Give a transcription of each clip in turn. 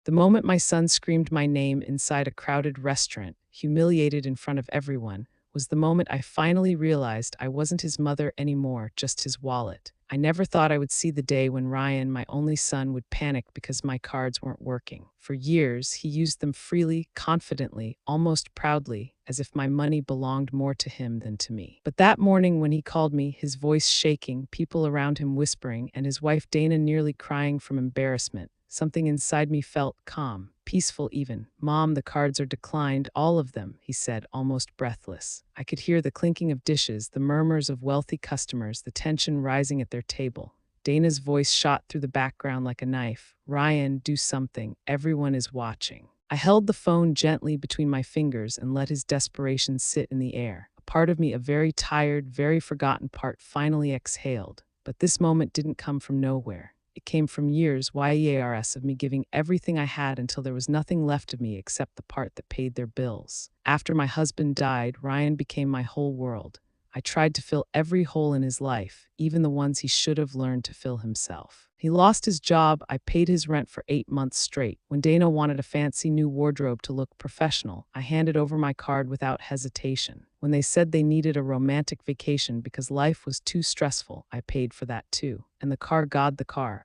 The moment my son screamed my name inside a crowded restaurant, humiliated in front of everyone, was the moment I finally realized I wasn't his mother anymore, just his wallet. I never thought I would see the day when Ryan, my only son, would panic because my cards weren't working. For years, he used them freely, confidently, almost proudly, as if my money belonged more to him than to me. But that morning when he called me, his voice shaking, people around him whispering, and his wife Dana nearly crying from embarrassment, something inside me felt calm, peaceful even. "Mom, the cards are declined, all of them," he said, almost breathless. I could hear the clinking of dishes, the murmurs of wealthy customers, the tension rising at their table. Dana's voice shot through the background like a knife. "Ryan, do something. Everyone is watching." I held the phone gently between my fingers and let his desperation sit in the air. A part of me, a very tired, very forgotten part, finally exhaled. But this moment didn't come from nowhere. It came from years of me giving everything I had until there was nothing left of me except the part that paid their bills. After my husband died, Ryan became my whole world. I tried to fill every hole in his life, even the ones he should have learned to fill himself. He lost his job. I paid his rent for 8 months straight. When Dana wanted a fancy new wardrobe to look professional, I handed over my card without hesitation. When they said they needed a romantic vacation because life was too stressful, I paid for that too. And the car,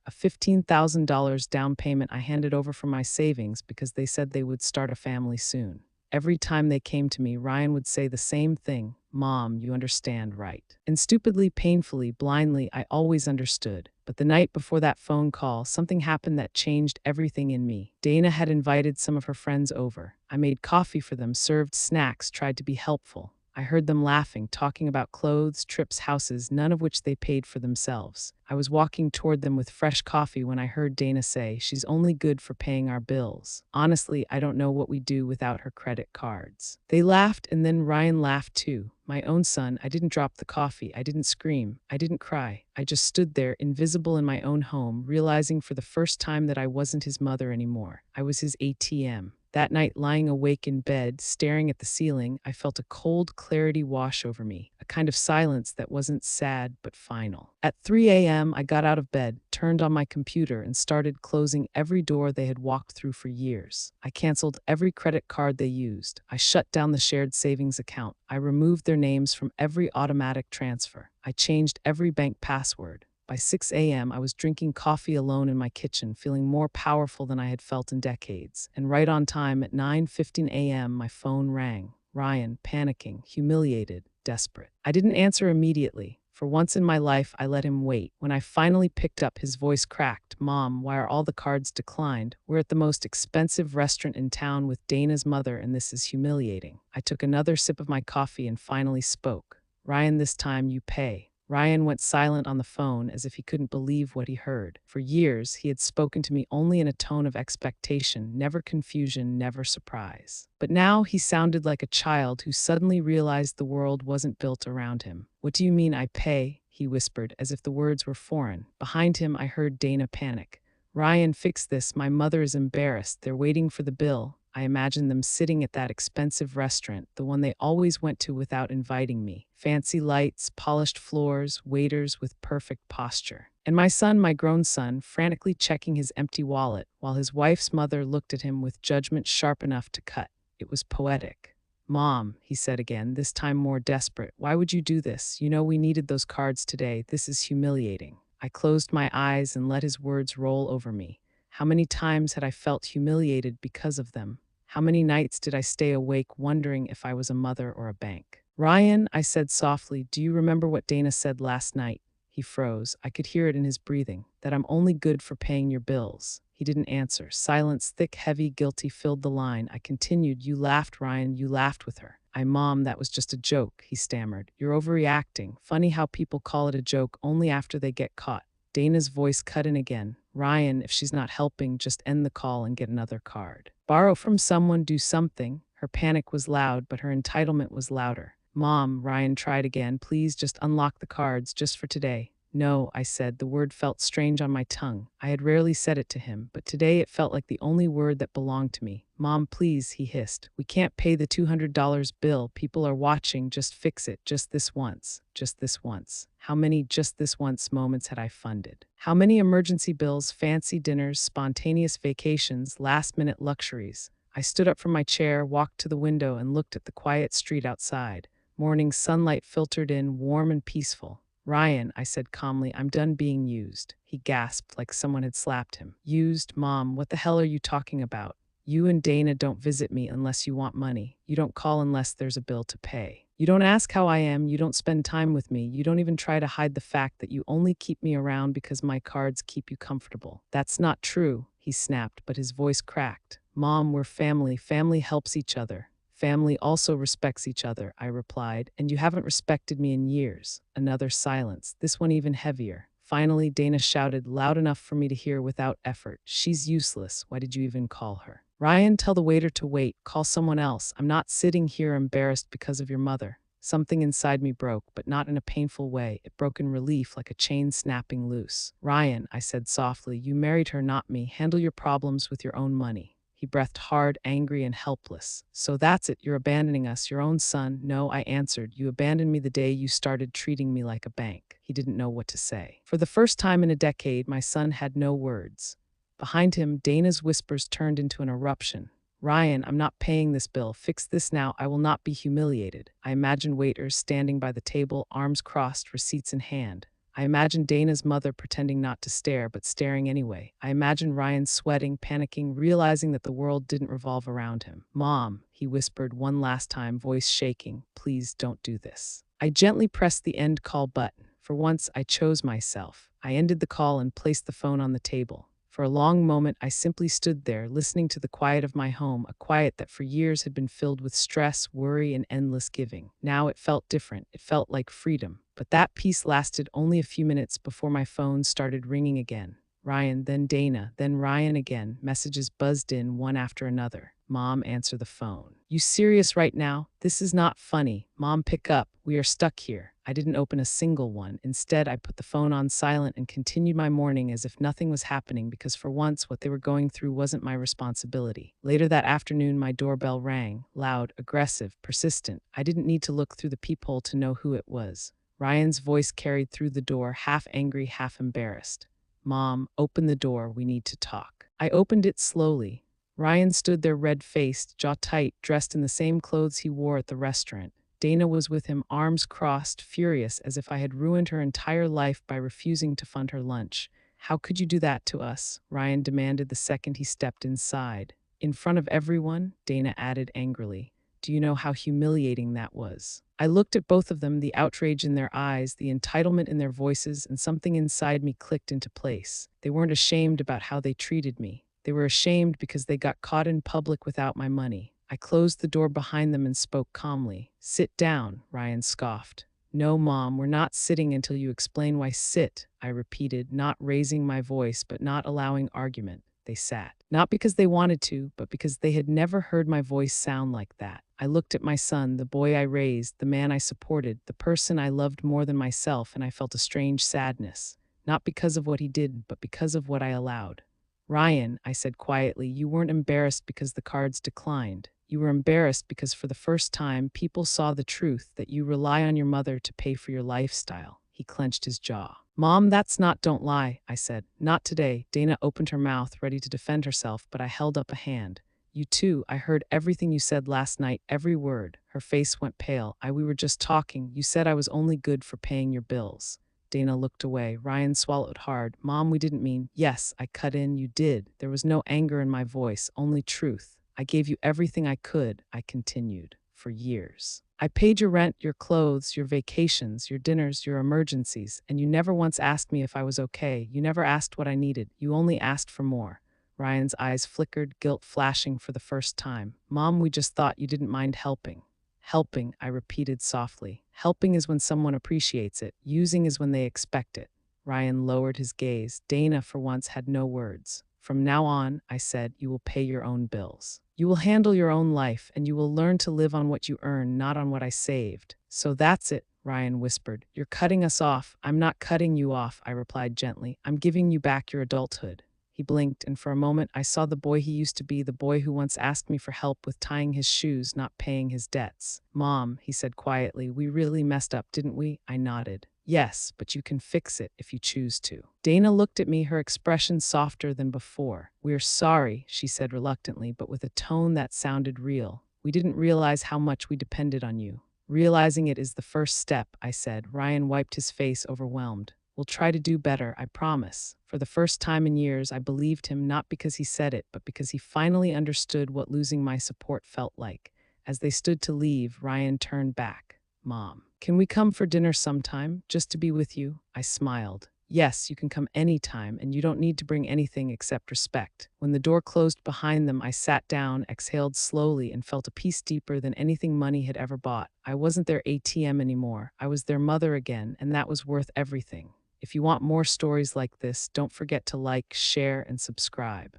a $15,000 down payment I handed over from my savings because they said they would start a family soon. Every time they came to me, Ryan would say the same thing: "Mom, you understand, right?" And stupidly, painfully, blindly, I always understood. But the night before that phone call, something happened that changed everything in me. Dana had invited some of her friends over. I made coffee for them, served snacks, tried to be helpful. I heard them laughing, talking about clothes, trips, houses, none of which they paid for themselves. I was walking toward them with fresh coffee when I heard Dana say, "She's only good for paying our bills. Honestly, I don't know what we do without her credit cards." They laughed, and then Ryan laughed too. My own son. I didn't drop the coffee. I didn't scream. I didn't cry. I just stood there, invisible in my own home, realizing for the first time that I wasn't his mother anymore. I was his ATM. That night, lying awake in bed, staring at the ceiling, I felt a cold clarity wash over me, a kind of silence that wasn't sad but final. At 3 a.m., I got out of bed, turned on my computer, and started closing every door they had walked through for years. I canceled every credit card they used. I shut down the shared savings account. I removed their names from every automatic transfer. I changed every bank password. By 6 a.m., I was drinking coffee alone in my kitchen, feeling more powerful than I had felt in decades. And right on time, at 9:15 a.m., my phone rang. Ryan, panicking, humiliated, desperate. I didn't answer immediately. For once in my life, I let him wait. When I finally picked up, his voice cracked. "Mom, why are all the cards declined? We're at the most expensive restaurant in town with Dana's mother, and this is humiliating." I took another sip of my coffee and finally spoke. "Ryan, this time you pay." Ryan went silent on the phone as if he couldn't believe what he heard. For years, he had spoken to me only in a tone of expectation, never confusion, never surprise. But now he sounded like a child who suddenly realized the world wasn't built around him. "What do you mean I pay?" he whispered, as if the words were foreign. Behind him, I heard Dana panic. "Ryan, fix this. My mother is embarrassed. They're waiting for the bill." I imagined them sitting at that expensive restaurant, the one they always went to without inviting me. Fancy lights, polished floors, waiters with perfect posture. And my son, my grown son, frantically checking his empty wallet, while his wife's mother looked at him with judgment sharp enough to cut. It was poetic. "Mom," he said again, this time more desperate, "why would you do this? You know we needed those cards today. This is humiliating." I closed my eyes and let his words roll over me. How many times had I felt humiliated because of them? How many nights did I stay awake wondering if I was a mother or a bank? "Ryan," I said softly, "do you remember what Dana said last night?" He froze. I could hear it in his breathing, that I'm only good for paying your bills. He didn't answer. Silence, thick, heavy, guilty, filled the line. I continued, "You laughed, Ryan. You laughed with her." Mom, that was just a joke," he stammered. "You're overreacting. Funny how people call it a joke only after they get caught." Dana's voice cut in again. "Ryan, if she's not helping, just end the call and get another card. Borrow from someone, do something." Her panic was loud, but her entitlement was louder. "Mom," Ryan tried again, "please just unlock the cards just for today." No, I said. The word felt strange on my tongue. I had rarely said it to him, but today it felt like the only word that belonged to me. Mom, please, he hissed. We can't pay the $200 bill. People are watching. Just fix it. Just this once. Just this once. How many just this once moments had I funded? How many emergency bills, fancy dinners, spontaneous vacations, last-minute luxuries? I stood up from my chair, walked to the window, and looked at the quiet street outside. Morning sunlight filtered in, warm and peaceful. Ryan, I said calmly, I'm done being used. He gasped like someone had slapped him. Used? Mom, what the hell are you talking about? You and Dana don't visit me unless you want money. You don't call unless there's a bill to pay. You don't ask how I am. You don't spend time with me. You don't even try to hide the fact that you only keep me around because my cards keep you comfortable. That's not true, he snapped, but his voice cracked. Mom, we're family. Family helps each other. Family also respects each other, I replied, and you haven't respected me in years. Another silence, this one even heavier. Finally, Dana shouted loud enough for me to hear without effort. She's useless. Why did you even call her? Ryan, tell the waiter to wait. Call someone else. I'm not sitting here embarrassed because of your mother. Something inside me broke, but not in a painful way. It broke in relief, like a chain snapping loose. Ryan, I said softly, you married her, not me. Handle your problems with your own money. He breathed hard, angry, and helpless. So that's it, you're abandoning us, your own son. No, I answered. You abandoned me the day you started treating me like a bank. He didn't know what to say. For the first time in a decade, my son had no words. Behind him, Dana's whispers turned into an eruption. Ryan, I'm not paying this bill. Fix this now. I will not be humiliated. I imagined waiters standing by the table, arms crossed, receipts in hand. I imagined Dana's mother pretending not to stare, but staring anyway. I imagined Ryan sweating, panicking, realizing that the world didn't revolve around him. Mom, he whispered one last time, voice shaking, please don't do this. I gently pressed the end call button. For once, I chose myself. I ended the call and placed the phone on the table. For a long moment, I simply stood there, listening to the quiet of my home, a quiet that for years had been filled with stress, worry, and endless giving. Now it felt different. It felt like freedom. But that peace lasted only a few minutes before my phone started ringing again. Ryan, then Dana, then Ryan again. Messages buzzed in one after another. Mom, answer the phone. You serious right now? This is not funny. Mom, pick up. We are stuck here. I didn't open a single one. Instead, I put the phone on silent and continued my morning as if nothing was happening because for once what they were going through wasn't my responsibility. Later that afternoon, my doorbell rang. Loud, aggressive, persistent. I didn't need to look through the peephole to know who it was. Ryan's voice carried through the door, half angry, half embarrassed. Mom, open the door. We need to talk. I opened it slowly. Ryan stood there red-faced, jaw tight, dressed in the same clothes he wore at the restaurant. Dana was with him, arms crossed, furious, as if I had ruined her entire life by refusing to fund her lunch. How could you do that to us? Ryan demanded the second he stepped inside. In front of everyone, Dana added angrily. Do you know how humiliating that was? I looked at both of them, the outrage in their eyes, the entitlement in their voices, and something inside me clicked into place. They weren't ashamed about how they treated me. They were ashamed because they got caught in public without my money. I closed the door behind them and spoke calmly. Sit down, Ryan scoffed. No, Mom, we're not sitting until you explain why. Sit, I repeated, not raising my voice but not allowing argument. They sat. Not because they wanted to, but because they had never heard my voice sound like that. I looked at my son, the boy I raised, the man I supported, the person I loved more than myself, and I felt a strange sadness. Not because of what he did, but because of what I allowed. Ryan, I said quietly, you weren't embarrassed because the cards declined. You were embarrassed because for the first time, people saw the truth that you rely on your mother to pay for your lifestyle. He clenched his jaw. Mom, that's not, don't lie, I said. Not today. Dana opened her mouth, ready to defend herself, but I held up a hand. You too. I heard everything you said last night, every word. Her face went pale. We were just talking. You said I was only good for paying your bills. Dana looked away. Ryan swallowed hard. Mom, we didn't mean. Yes, I cut in. You did. There was no anger in my voice, only truth. I gave you everything I could, I continued, for years. I paid your rent, your clothes, your vacations, your dinners, your emergencies, and you never once asked me if I was okay. You never asked what I needed. You only asked for more. Ryan's eyes flickered, guilt flashing for the first time. Mom, we just thought you didn't mind helping. Helping, I repeated softly. Helping is when someone appreciates it. Using is when they expect it. Ryan lowered his gaze. Dana, for once, had no words. From now on, I said, you will pay your own bills. You will handle your own life, and you will learn to live on what you earn, not on what I saved. So that's it, Ryan whispered. You're cutting us off. I'm not cutting you off, I replied gently. I'm giving you back your adulthood. He blinked, and for a moment I saw the boy he used to be, the boy who once asked me for help with tying his shoes, not paying his debts. Mom, he said quietly, we really messed up, didn't we? I nodded. Yes, but you can fix it if you choose to. Dana looked at me, her expression softer than before. We're sorry, she said reluctantly, but with a tone that sounded real. We didn't realize how much we depended on you. Realizing it is the first step, I said. Ryan wiped his face, overwhelmed. We'll try to do better, I promise. For the first time in years, I believed him, not because he said it, but because he finally understood what losing my support felt like. As they stood to leave, Ryan turned back. Mom, can we come for dinner sometime, just to be with you? I smiled. Yes, you can come anytime, and you don't need to bring anything except respect. When the door closed behind them, I sat down, exhaled slowly, and felt a peace deeper than anything money had ever bought. I wasn't their ATM anymore. I was their mother again, and that was worth everything. If you want more stories like this, don't forget to like, share, and subscribe.